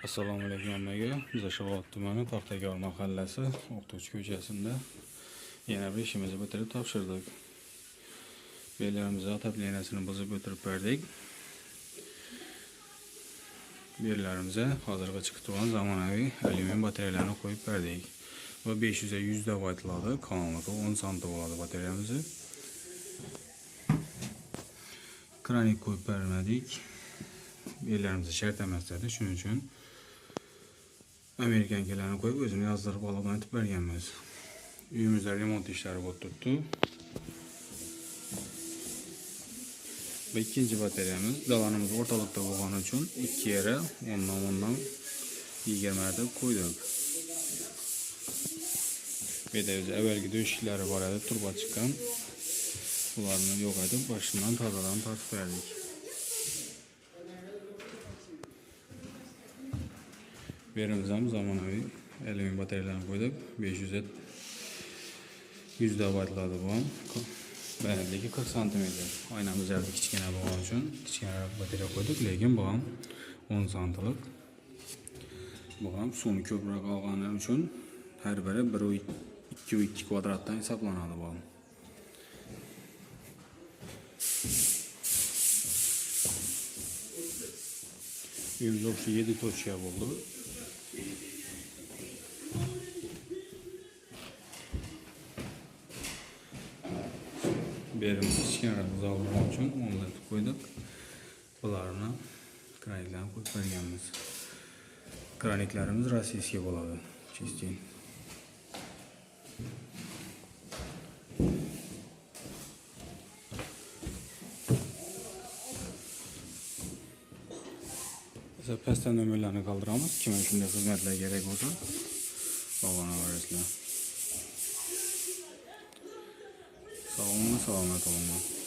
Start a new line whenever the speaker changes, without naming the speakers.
Assalomu alaykum hammaga. Biz Shovot tumani Paxtakor mahallasi O'qituvchi ko'chasida yana bir ishimizni bitirib topshirdik. Bellarimizni otaplenasini buzib o'tirib berdik. Bellarimizni hozirga chiqib turgan zamonaviy alyumin batareyalarni qo'yib berdik. Va 500 ga 100 deb aytiladi. Qanovati 10 sm bo'ladi batareyamiz. Kranik qo'yib bermadik. Bellarimizni shart emas edi, shuning uchun Amerikankalarni qo'yib o'zini yozdirib olib aytib berganmiz. Uyimizda remont ishlari bo'lib turibdi. Va ikkinchi batareyamiz dalanimiz o'rtalikda bo'lgani uchun 2 yara 10dan 20 deb qo'ydik. Bu yerda avvalgi do'shiklari bor edi, turba chiqqan. Ularni yo'qotib, boshdan tozadan tortib berdik. Berimiz ham zamonaviy alyumin batareyalarni qo'ydik. 500 ga 100 deb aytiladi bu ham. Balandligi 40 cm. Oynamiz yerda kichkina bo'lgani uchun kichkina batareya qo'ydik, lekin bu ham 10 cmlik. Bu ham suvni ko'proq olgani uchun har biri 1.2 kvadratdan hisoblanadi bu. Uyimizda 7 tochka bo'ldi. Berimiz kichkina zavod uchun o'rnatib qo'ydik. Bularni kraniklarni qo'yib berganmiz. Kraniklarimiz rossiyskiy bo'ladi. Chistin. Biz pastdan nomerlarni qoldiramiz. Kim shunday xizmatlar kerak bo'lsa, bog'lanaverasizlar. Salomat olinglar.